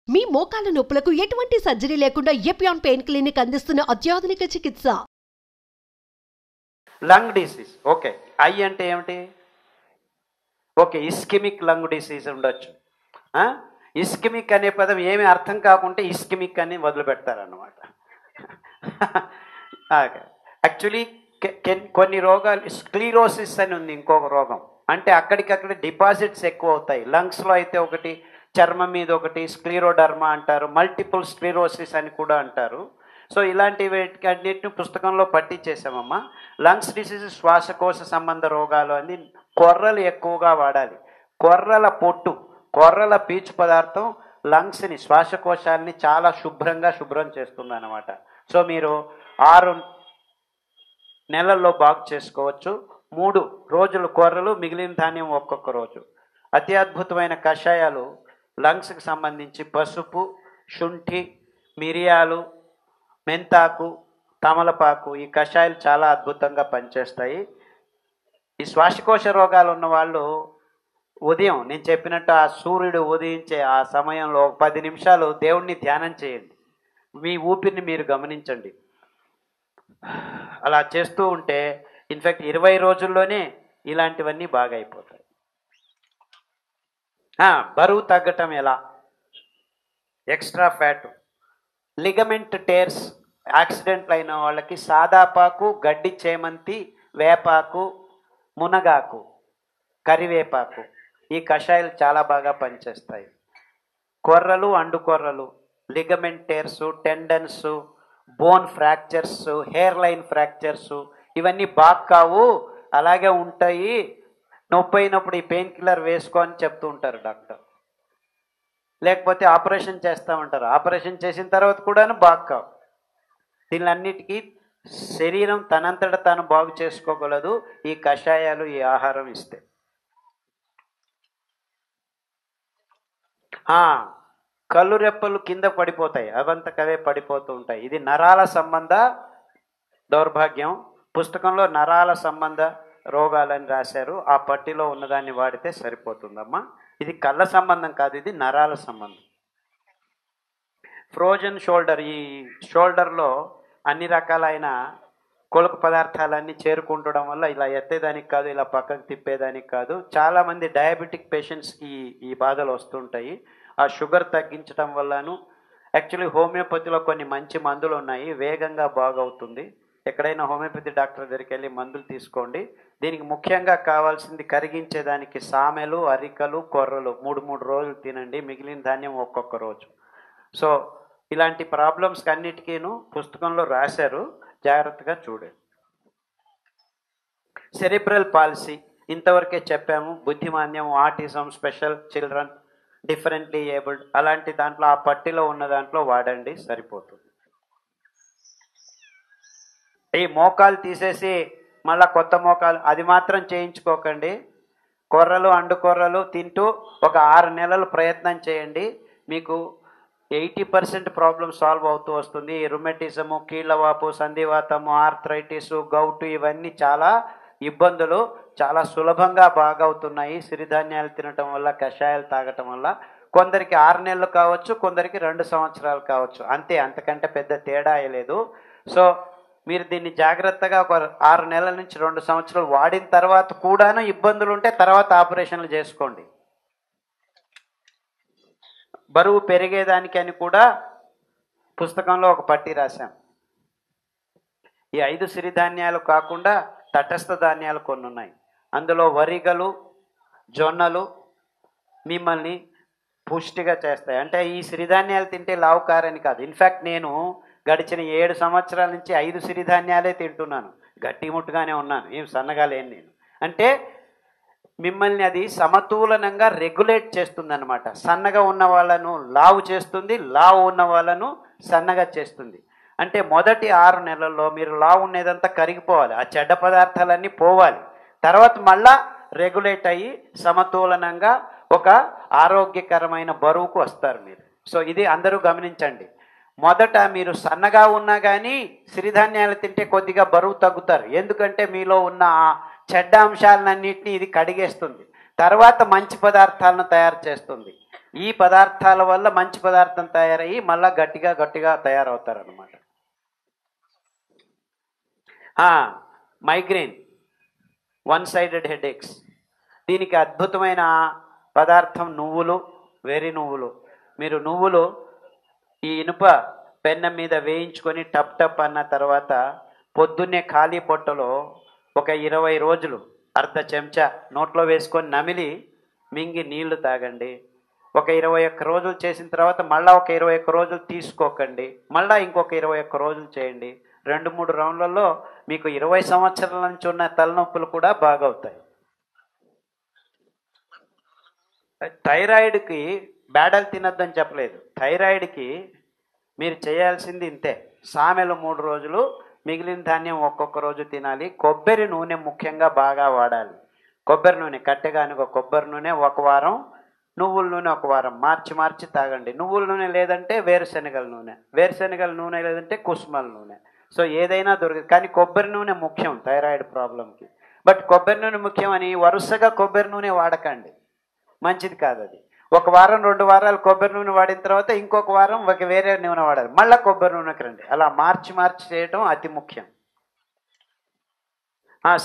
మీ మోకాల నొప్పులకు ఎటువంటి సర్జరీ లేకుండా ఎపియాన్ పెయిన్ క్లినిక్ అందిస్తున్న అత్యాధునిక చికిత్స. Lung disease. ఓకే, ఐ అంటే ఏమిటి? ఓకే, ఇస్కెమిక్ లంగ్ డిసీజ్ ఉండొచ్చు. ఇస్కెమిక్ అనే పదం ఏమీ అర్థం కాకుంటే ఇస్కెమిక్ అని వదిలిపెడతారన్నమాట. యాక్చువల్లీ కొన్ని రోగాలు, స్క్లీరోసిస్ అని ఉంది ఇంకొక రోగం, అంటే అక్కడికక్కడ డిపాజిట్స్ ఎక్కువ అవుతాయి. లంగ్స్లో అయితే ఒకటి, చర్మం మీద ఒకటి, స్క్లీరోడర్మా అంటారు, మల్టిపుల్ స్క్లీరోసిస్ అని కూడా అంటారు. సో ఇలాంటి అన్నిటిని పుస్తకంలో పట్టించేసామమ్మా. లంగ్స్ డిసీజ్ శ్వాసకోశ సంబంధ రోగాలు అని కొర్రలు ఎక్కువగా వాడాలి. కొర్రల పొట్టు, కొర్రల పీచు పదార్థం లంగ్స్ని, శ్వాసకోశాలని చాలా శుభ్రం చేస్తుంది అన్నమాట. సో మీరు 6 నెలల్లో బాగు చేసుకోవచ్చు. 3 రోజులు కొర్రలు, మిగిలిన ధాన్యం ఒక్కొక్క రోజు. అతి అద్భుతమైన కషాయాలు లంగ్స్కి సంబంధించి పసుపు, శుంఠి, మిరియాలు, మెంతాకు, తమలపాకు, ఈ కషాయాలు చాలా అద్భుతంగా పనిచేస్తాయి. ఈ శ్వాసకోశ రోగాలు ఉన్న వాళ్ళు ఉదయం నేను చెప్పినట్టు ఆ సూర్యుడు ఉదయించే ఆ సమయంలో 10 నిమిషాలు దేవుణ్ణి ధ్యానం చేయండి. మీ ఊపిరిని మీరు గమనించండి. అలా చేస్తూ ఉంటే ఇన్ఫ్యాక్ట్ 20 రోజుల్లోనే ఇలాంటివన్నీ బాగా అయిపోతాయి. బరువు తగ్గటం ఎలా? ఎక్స్ట్రా ఫ్యాట్, లిగమెంట్ టేర్స్, యాక్సిడెంట్లు అయిన వాళ్ళకి సాదాపాకు, గడ్డి చేమంతి, వేపాకు, మునగాకు, కరివేపాకు, ఈ కషాయాలు చాలా బాగా పనిచేస్తాయి. కొర్రలు, అండుకొర్రలు, ligament tears, tendons, bone fractures, hairline fractures, ఇవన్నీ బాగా కావు, అలాగే ఉంటాయి, నొప్పి అయినప్పుడు ఈ పెయిన్ కిల్లర్ వేసుకో అని చెప్తూ ఉంటారు డాక్టర్. లేకపోతే ఆపరేషన్ చేస్తామంటారు, ఆపరేషన్ చేసిన తర్వాత కూడాను బాగా కావు. దీనిలన్నిటికీ శరీరం తనంతట తాను బాగు చేసుకోగలదు ఈ కషాయాలు, ఈ ఆహారం ఇస్తే. కళ్ళు రెప్పలు కింద పడిపోతాయి, అవంతకవే పడిపోతూ ఉంటాయి. ఇది నరాల సంబంధ దౌర్భాగ్యం. పుస్తకంలో నరాల సంబంధ రోగాలని రాశారు. ఆ పట్టిలో ఉన్నదాన్ని వాడితే సరిపోతుందమ్మా. ఇది కళ్ళ సంబంధం కాదు, ఇది నరాల సంబంధం. ఫ్రోజన్ షోల్డర్, ఈ షోల్డర్లో అన్ని రకాలైన కొలుకు పదార్థాలన్నీ చేరుకుంటడం వల్ల ఇలా ఎత్తేదానికి కాదు, ఇలా పక్కకు తిప్పేదానికి కాదు. చాలామంది డయాబెటిక్ పేషెంట్స్కి ఈ బాధలు వస్తుంటాయి. ఆ షుగర్ తగ్గించడం వల్లను, యాక్చువల్లీ హోమియోపతిలో కొన్ని మంచి మందులు ఉన్నాయి, వేగంగా బాగవుతుంది. ఎక్కడైనా హోమియోపతి డాక్టర్ దగ్గరికి వెళ్ళి మందులు తీసుకోండి. దీనికి ముఖ్యంగా కావాల్సింది కరిగించేదానికి సామెలు, అరికలు, కొర్రలు 3 రోజులు తినండి, మిగిలిన ధాన్యం ఒక్కొక్క రోజు. సో ఇలాంటి ప్రాబ్లమ్స్కి అన్నిటికీను పుస్తకంలో రాశారు, జాగ్రత్తగా చూడండి. సెరిబ్రల్ పాలసీ ఇంతవరకే చెప్పాము. బుద్ధిమాంద్యం, autism, special children, differently abled, అలాంటి దాంట్లో ఆ పట్టిలో ఉన్న దాంట్లో వాడండి, సరిపోతుంది. ఈ మోకాలు తీసేసి మళ్ళీ కొత్త మోకాలు అది మాత్రం చేయించుకోకండి. కొర్రలు, అండుకొర్రలు తింటూ ఒక 6 నెలలు ప్రయత్నం చేయండి. మీకు 80% ప్రాబ్లం సాల్వ్ అవుతూ వస్తుంది. రుమెటిజము, కీళ్ళవాపు, సంధివాతము, ఆర్థరైటిస్, గౌటు, ఇవన్నీ చాలా ఇబ్బందులు చాలా సులభంగా బాగవుతున్నాయి సిరిధాన్యాలు తినటం వల్ల, కషాయాలు తాగటం వల్ల. కొందరికి 6 నెలలు కావచ్చు, కొందరికి 2 సంవత్సరాలు కావచ్చు, అంతే, అంతకంటే పెద్ద తేడా లేదు. సో మీరు దీన్ని జాగ్రత్తగా ఒక 6 నెలల నుంచి 2 సంవత్సరాలు వాడిన తర్వాత కూడాను ఇబ్బందులు ఉంటే తర్వాత ఆపరేషన్లు చేసుకోండి. బరువు పెరిగేదానికి అని కూడా పుస్తకంలో ఒక పట్టి రాశాం. ఈ 5 సిరిధాన్యాలు కాకుండా తటస్థ ధాన్యాలు కొన్ని ఉన్నాయి. అందులో వరిగలు, జొన్నలు మిమ్మల్ని పుష్టిగా చేస్తాయి. అంటే ఈ సిరిధాన్యాలు తింటే లావుకారని కాదు. ఇన్ఫ్యాక్ట్ నేను గడిచిన 7 సంవత్సరాల నుంచి 5 సిరిధాన్యాలే తింటున్నాను, గట్టిముట్టుగానే ఉన్నాను, ఏం సన్నగా లేను నేను. అంటే మిమ్మల్ని అది సమతులనంగా రెగ్యులేట్ చేస్తుంది అనమాట. సన్నగా ఉన్న వాళ్ళను లావు చేస్తుంది, లావు ఉన్న వాళ్ళను సన్నగా చేస్తుంది. అంటే మొదటి 6 నెలల్లో మీరు లావు ఉండేదంతా కరిగిపోవాలి, ఆ చెడ్డ పదార్థాలన్నీ పోవాలి. తర్వాత మళ్ళా రెగ్యులేట్ అయ్యి సమతులనంగా ఒక ఆరోగ్యకరమైన బరువుకు వస్తారు మీరు. సో ఇది అందరూ గమనించండి. మొదట మీరు సన్నగా ఉన్నా కానీ సిరిధాన్యాలు తింటే కొద్దిగా బరువు తగ్గుతారు, ఎందుకంటే మీలో ఉన్న చెడ్డ అంశాలన్నింటినీ ఇది కడిగేస్తుంది. తర్వాత మంచి పదార్థాలను తయారు చేస్తుంది. ఈ పదార్థాల వల్ల మంచి పదార్థం తయారయ్యి మళ్ళీ గట్టిగా తయారవుతారనమాట. మైగ్రేన్, వన్ సైడెడ్ హెడేక్స్, దీనికి అద్భుతమైన పదార్థం నువ్వులు, వెర్రి నువ్వులు. మీరు నువ్వులు ఈ ఇనుప పెన్నం మీద వేయించుకొని టప్ అన్న తర్వాత పొద్దున్నే ఖాళీ పొట్టలో ఒక 20 రోజులు అర్ధ చెంచా నోట్లో వేసుకొని నమిలి మింగి నీళ్లు తాగండి. ఒక 21 రోజులు చేసిన తర్వాత మళ్ళీ ఒక 21 రోజులు తీసుకోకండి, మళ్ళీ ఇంకొక 21 రోజులు చేయండి. 2-3 రౌండ్లలో మీకు 20 సంవత్సరాల నుంచి ఉన్న తలనొప్పులు కూడా బాగవుతాయి. థైరాయిడ్కి బేడలు తినొద్దని చెప్పలేదు. థైరాయిడ్కి మీరు చేయాల్సింది ఇంతే. సామెలు 3 రోజులు, మిగిలిన ధాన్యం ఒక్కొక్క రోజు తినాలి. కొబ్బరి నూనె ముఖ్యంగా బాగా వాడాలి. కొబ్బరి నూనె కట్టెగానుక కొబ్బరి నూనె 1 వారం, నువ్వుల నూనె 1 వారం, మార్చి తాగండి. నువ్వుల నూనె లేదంటే వేరుశనగల నూనె, వేరుశనగల నూనె లేదంటే కుసుమల నూనె. సో ఏదైనా దొరకదు, కానీ కొబ్బరి నూనె ముఖ్యం థైరాయిడ్ ప్రాబ్లంకి. బట్ కొబ్బరి నూనె ముఖ్యం అని వరుసగా కొబ్బరి నూనె వాడకండి, మంచిది కాదు అది. 1 వారం 2 వారాలు కొబ్బరి నూనె వాడిన తర్వాత ఇంకొక వారం వేరే నూనె వాడాలి, మళ్ళీ కొబ్బరి నూనెకి రండి. అలా మార్చి చేయటం అతి ముఖ్యం.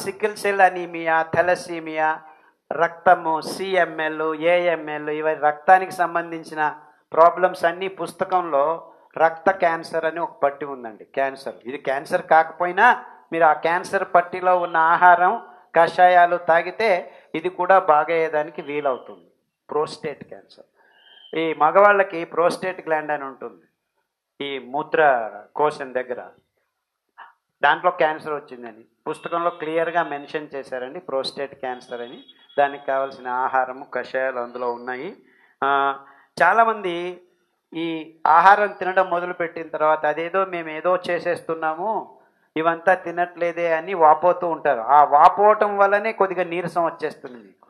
సికిల్ సెల్ అనీమియా, థెలసీమియా, రక్తము, సిఎంఎల్, ఏఎంఎల్, ఇవి రక్తానికి సంబంధించిన ప్రాబ్లమ్స్ అన్నీ పుస్తకంలో రక్త క్యాన్సర్ అని ఒక పట్టి ఉందండి. క్యాన్సర్, ఇది క్యాన్సర్ కాకపోయినా మీరు ఆ క్యాన్సర్ పట్టిలో ఉన్న ఆహారం, కషాయాలు తాగితే ఇది కూడా బాగయ్యేదానికి వీలవుతుంది. ప్రోస్టేట్ క్యాన్సర్, ఈ మగవాళ్ళకి ప్రోస్టేట్ గ్లాండ్ అని ఉంటుంది ఈ మూత్ర కోశం దగ్గర, దాంట్లో క్యాన్సర్ వచ్చిందని పుస్తకంలో క్లియర్గా మెన్షన్ చేశారండి, ప్రోస్టేట్ క్యాన్సర్ అని. దానికి కావాల్సిన ఆహారము, కషాయాలు అందులో ఉన్నాయి. చాలామంది ఈ ఆహారం తినడం మొదలుపెట్టిన తర్వాత అదేదో మేము ఏదో చేసేస్తున్నాము, ఇవంతా తినట్లేదే అని వాపోతూ ఉంటారు. ఆ వాపోవటం వల్లనే కొద్దిగా నీరసం వచ్చేస్తుంది మీకు.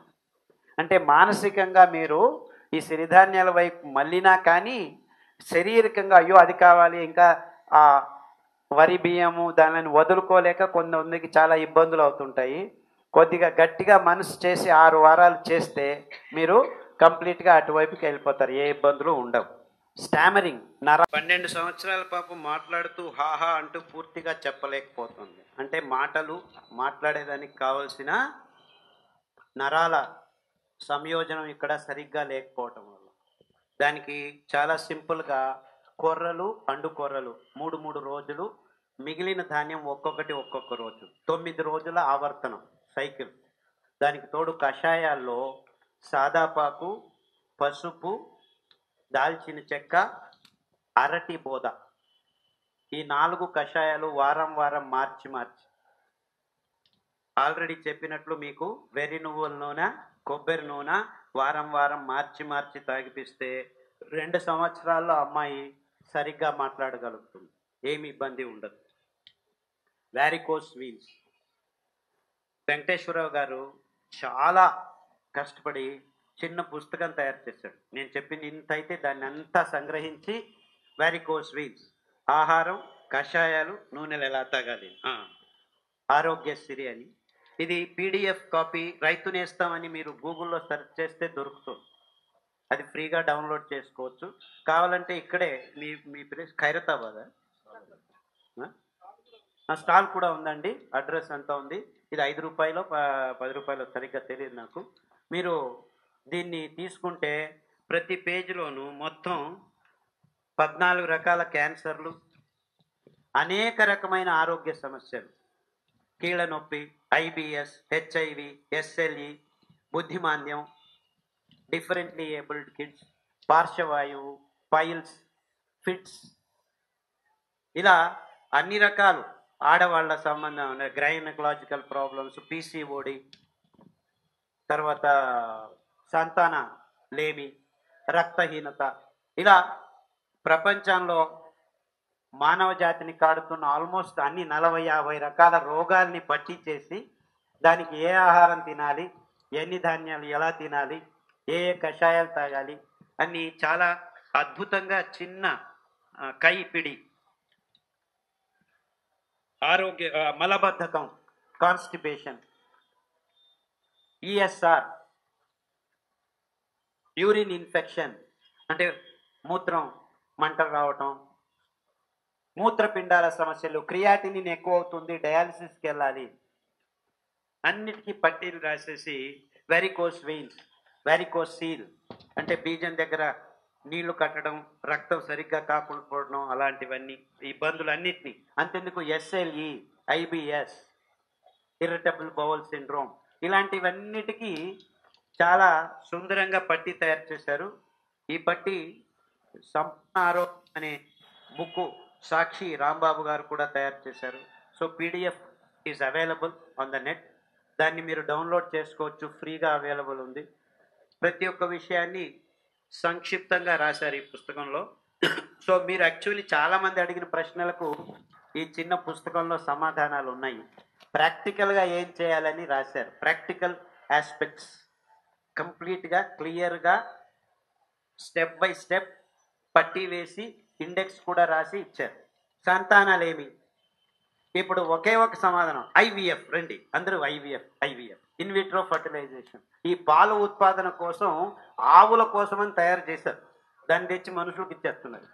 అంటే మానసికంగా మీరు ఈ సిరిధాన్యాల వైపు మళ్ళినా కానీ శారీరకంగా అయ్యో అది కావాలి, ఇంకా ఆ వరి బియ్యము దానిని వదులుకోలేక కొంతమందికి చాలా ఇబ్బందులు అవుతుంటాయి. కొద్దిగా గట్టిగా మనసు చేసి 6 వారాలు చేస్తే మీరు కంప్లీట్గా అటువైపుకి వెళ్ళిపోతారు, ఏ ఇబ్బందులు ఉండవు. స్టామరింగ్, 12 సంవత్సరాల పాపం మాట్లాడుతూ హాహా అంటూ పూర్తిగా చెప్పలేకపోతుంది. అంటే మాట్లాడేదానికి కావలసిన నరాల సంయోజనం ఇక్కడ సరిగ్గా లేకపోవటం వల్ల. దానికి చాలా సింపుల్గా కొర్రలు, అండు కొర్రలు 3 రోజులు, మిగిలిన ధాన్యం ఒక్కొక్క రోజు, 9 రోజుల ఆవర్తనం సైకిల్. దానికి తోడు కషాయాల్లో సాదాపాకు, పసుపు, దాల్చిన చెక్క, అరటి బోద, ఈ 4 కషాయాలు వారం మార్చి ఆల్రెడీ చెప్పినట్లు మీకు వెర్రి నువ్వుల నూనె, కొబ్బరి నూనె వారం మార్చి తాగిపిస్తే 2 సంవత్సరాల్లో అమ్మాయి సరిగ్గా మాట్లాడగలుగుతుంది, ఏమి ఇబ్బంది ఉండదు. వారికోస్ వీన్స్, వెంకటేశ్వరరావు గారు చాలా కష్టపడి చిన్న పుస్తకం తయారు చేశాడు. నేను చెప్పింది ఇంత అయితే దాన్ని అంతా సంగ్రహించి వారికోస్ వీన్స్, ఆహారం, కషాయాలు, నూనెలు ఎలా తాగాలి, ఆరోగ్యశ్రీ అని. ఇది పీడిఎఫ్ కాపీ రైతు నేస్తామని మీరు గూగుల్లో సెర్చ్ చేస్తే దొరుకుతుంది, అది ఫ్రీగా డౌన్లోడ్ చేసుకోవచ్చు. కావాలంటే ఇక్కడే మీ ప్లేస్ ఖైరతాబాద్ స్టాల్ కూడా ఉందండి, అడ్రస్ అంతా ఉంది. ఇది 5 రూపాయలు 10 రూపాయలు సరిగ్గా తెలియదు నాకు. మీరు దీన్ని తీసుకుంటే ప్రతి పేజీలోనూ మొత్తం 14 రకాల క్యాన్సర్లు, అనేక రకమైన ఆరోగ్య సమస్యలు, కీళ్ళ నొప్పి, ఐబిఎస్, హెచ్ఐవి, ఎస్ఎల్ఈ, బుద్ధిమాంద్యం, డిఫరెంట్లీ ఏబుల్డ్ కిడ్స్, పార్శ్వవాయువు, పైల్స్, ఫిట్స్, ఇలా అన్ని రకాలు ఆడవాళ్ళ సంబంధం, గైనకలాజికల్ ప్రాబ్లమ్స్, పీసీఓడి, తర్వాత సంతాన లేమి, రక్తహీనత, ఇలా ప్రపంచంలో మానవ జాతిని కాడుతున్న ఆల్మోస్ట్ అన్ని 40-50 రకాల రోగాల్ని పట్టి చేసి దానికి ఏ ఆహారం తినాలి, ఎన్ని ధాన్యాలు ఎలా తినాలి, ఏ కషాయాలు తాగాలి అని చాలా అద్భుతంగా చిన్న కైపిడి, ఆరోగ్య మలబద్ధకం, కాన్స్టిపేషన్, ఈఎస్ఆర్, యూరిన్ ఇన్ఫెక్షన్, అంటే మూత్రం మంటలు రావటం, మూత్రపిండాల సమస్యలు, క్రియాటినిన్ ఎక్కువ అవుతుంది, డయాలసిస్కి వెళ్ళాలి, అన్నిటికీ పట్టీలు రాసేసి వెరికోస్ వెయిన్స్, వెరికోస్ సీల్ అంటే బీజం దగ్గర నీళ్లు కట్టడం, రక్తం సరిగ్గా కాకుండా పోవడం, అలాంటివన్నీ ఇబ్బందులు అన్నిటినీ. అంతెందుకు ఎస్ఎల్ఈ, ఐబిఎస్, ఇర్రిటబుల్ బౌల్ సిండ్రోమ్, ఇలాంటివన్నిటికీ చాలా సుందరంగా పట్టీ తయారు చేశారు. ఈ పట్టీ సంపూర్ణ ఆరోగ్యం అనే బుక్ సాక్షి రాంబాబు గారు కూడా తయారు చేశారు. So PDF is available on the net. దాన్ని మీరు డౌన్లోడ్ చేసుకోవచ్చు, ఫ్రీగా అవైలబుల్ ఉంది. ప్రతి ఒక్క విషయాన్ని సంక్షిప్తంగా రాశారు ఈ పుస్తకంలో. సో మీరు యాక్చువల్లీ చాలామంది అడిగిన ప్రశ్నలకు ఈ చిన్న పుస్తకంలో సమాధానాలు ఉన్నాయి. ప్రాక్టికల్గా ఏం చేయాలని రాశారు, ప్రాక్టికల్ ఆస్పెక్ట్స్ కంప్లీట్గా క్లియర్గా స్టెప్ బై స్టెప్ పట్టీ వేసి ఇండెక్స్ కూడా రాసి ఇచ్చారు. సంతానాలేమి, ఇప్పుడు ఒకే ఒక సమాధానం ఐవీఎఫ్. రండి అందరూ ఐవీఎఫ్ ఇన్ విట్రో ఫర్టిలైజేషన్. ఈ పాల ఉత్పాదన కోసం ఆవుల కోసమని తయారు చేశారు, దాన్ని తెచ్చి మనుషులకు ఇచ్చేస్తున్నారు.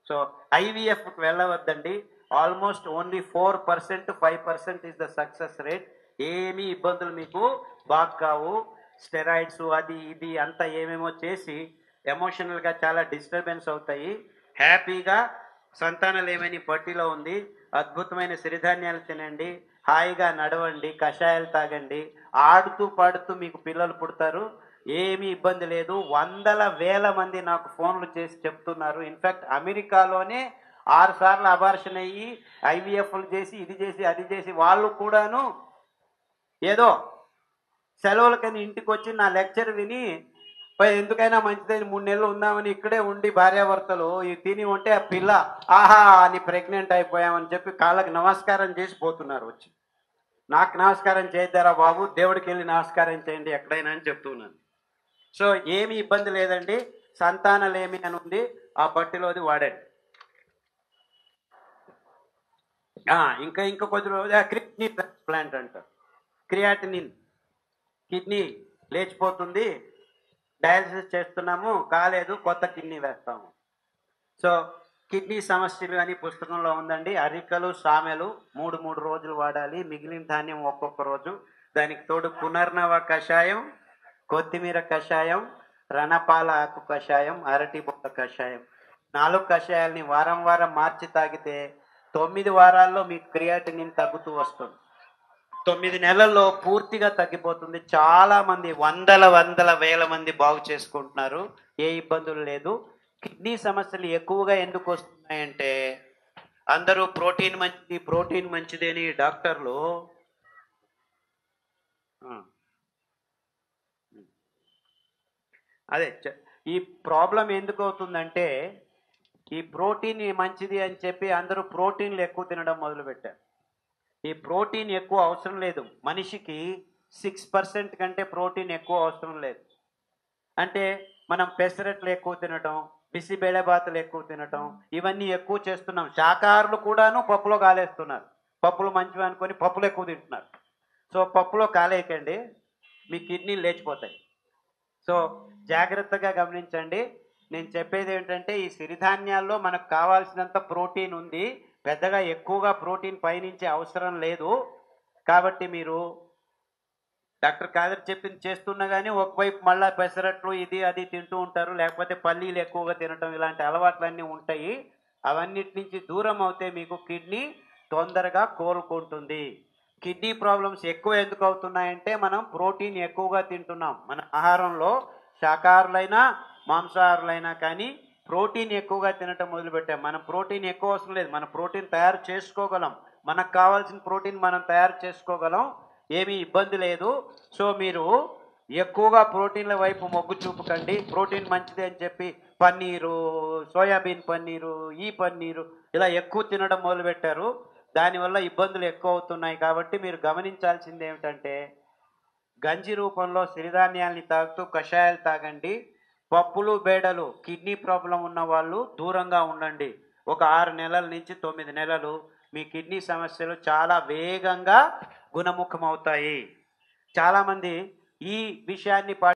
సో ఐవీఎఫ్కి వెళ్ళవద్దండి. Almost only 4%, 5% is the success rate. ఏమీ ఇబ్బందులు మీకు బాగా కావు. స్టెరాయిడ్స్ అది ఇది అంతా ఏమేమో చేసి ఎమోషనల్గా చాలా డిస్టర్బెన్స్ అవుతాయి. హ్యాపీగా సంతానలేమని పట్టీలో ఉంది. అద్భుతమైన సిరిధాన్యాలు తినండి, హాయిగా నడవండి, కషాయాలు తాగండి, ఆడుతూ పాడుతూ మీకు పిల్లలు పుడతారు. ఏమీ ఇబ్బంది లేదు. వందల వేల మంది నాకు ఫోన్లు చేసి చెప్తున్నారు. ఇన్ఫ్యాక్ట్ అమెరికాలోనే 6 సార్లు అబార్షన్ అయ్యి ఐవీఎఫ్లు చేసి ఇది చేసి అది చేసి వాళ్ళు కూడాను ఏదో సెలవులకని ఇంటికి వచ్చి నా లెక్చర్ విని ఎందుకైనా మంచిదని 3 నెలలు ఉందామని ఇక్కడే ఉండి భార్యాభర్తలు ఇది తిని ఉంటే ఆ పిల్ల ఆహా అని ప్రెగ్నెంట్ అయిపోయామని చెప్పి కాళ్ళకి నమస్కారం చేసి పోతున్నారు. వచ్చి నాకు నమస్కారం చేద్దారా బాబు, దేవుడికి వెళ్ళి నమస్కారం చేయండి ఎక్కడైనా అని చెప్తున్నాను. సో ఏమి ఇబ్బంది లేదండి. సంతానలేమి అని ఉంది, ఆ పట్టిలోది వాడండి. ఇంకా కొద్ది రోజు కిడ్నీ ట్రాన్స్ప్లాంట్ అంటారు. క్రియాటినిన్, కిడ్నీ లేచిపోతుంది, డయాలసిస్ చేస్తున్నాము, కాలేదు, కొత్త కిడ్నీ వేస్తాము. సో కిడ్నీ సమస్యలు అని పుస్తకంలో ఉందండి. అరికలు, సామెలు 3 రోజులు వాడాలి, మిగిలిన ధాన్యం ఒక్కొక్క రోజు. దానికి తోడు పునర్నవ కషాయం, కొత్తిమీర కషాయం, రణపాల ఆకు కషాయం, అరటి బొక్క కషాయం, 4 కషాయాలని వారం మార్చి తాగితే 9 వారాల్లో మీకు క్రియాటినిన్ తగ్గుతూ వస్తుంది. 9 నెలల్లో పూర్తిగా తగ్గిపోతుంది. చాలా మంది వందల వేల మంది బాగు చేసుకుంటున్నారు, ఏ ఇబ్బందులు లేదు. కిడ్నీ సమస్యలు ఎక్కువగా ఎందుకు వస్తున్నాయంటే అందరూ ప్రోటీన్ మంచిది అని డాక్టర్లు అదే ఈ ప్రాబ్లం ఎందుకు అవుతుందంటే ఈ ప్రోటీన్ మంచిది అని చెప్పి అందరూ ప్రోటీన్లు ఎక్కువ తినడం మొదలుపెట్టారు. ఈ ప్రోటీన్ ఎక్కువ అవసరం లేదు మనిషికి. 6% కంటే ప్రోటీన్ ఎక్కువ అవసరం లేదు. అంటే మనం పెసరట్లు ఎక్కువ తినటం, బిసిబెళబాతులు ఎక్కువ తినటం, ఇవన్నీ ఎక్కువ చేస్తున్నాం. శాకాహారులు కూడాను పప్పులో కాలేస్తున్నారు. పప్పులు మంచివి అనుకొని పప్పులు ఎక్కువ తింటున్నారు. సో పప్పులో కాలేయకండి, మీ కిడ్నీలు లేచిపోతాయి. సో జాగ్రత్తగా గమనించండి. నేను చెప్పేది ఏంటంటే ఈ సిరిధాన్యాల్లో మనకు కావాల్సినంత ప్రోటీన్ ఉంది, పెద్దగా ఎక్కువగా ప్రోటీన్ పైనుంచి అవసరం లేదు. కాబట్టి మీరు డాక్టర్ కాదర్ చెప్పింది చేస్తున్నా కానీ ఒకవైపు మళ్ళీ పెసరట్లు ఇది అది తింటూ ఉంటారు, లేకపోతే పల్లీలు ఎక్కువగా తినటం, ఇలాంటి అలవాట్లన్నీ ఉంటాయి. అవన్నిటి నుంచి దూరం అవుతే మీకు కిడ్నీ తొందరగా కోలుకుంటుంది. కిడ్నీ ప్రాబ్లమ్స్ ఎక్కువ ఎందుకు అవుతున్నాయంటే మనం ప్రోటీన్ ఎక్కువగా తింటున్నాం. మన ఆహారంలో శాకాహారులైనా మాంసాహారులైనా కానీ ప్రోటీన్ ఎక్కువగా తినటం మొదలుపెట్టాం. మనం ప్రోటీన్ ఎక్కువ అవసరం లేదు, మన ప్రోటీన్ తయారు చేసుకోగలం. మనకు కావాల్సిన ప్రోటీన్ మనం తయారు చేసుకోగలం, ఏమీ ఇబ్బంది లేదు. సో మీరు ఎక్కువగా ప్రోటీన్ల వైపు మొగ్గు చూపకండి. ప్రోటీన్ మంచిది అని చెప్పి పన్నీరు, సోయాబీన్ పన్నీరు, ఈ పన్నీరు ఇలా ఎక్కువ తినడం మొదలుపెట్టారు. దానివల్ల ఇబ్బందులు ఎక్కువ అవుతున్నాయి. కాబట్టి మీరు గమనించాల్సింది ఏమిటంటే గంజి రూపంలో సిరిధాన్యాల్ని తాగుతూ కషాయాలు తాగండి. పప్పులు, బేడలు, కిడ్నీ ప్రాబ్లం ఉన్న వాళ్ళు దూరంగా ఉండండి. ఒక 6 నెలల నుంచి 9 నెలలు మీ కిడ్నీ సమస్యలు చాలా వేగంగా గుణముఖమవుతాయి. చాలామంది ఈ విషయాన్ని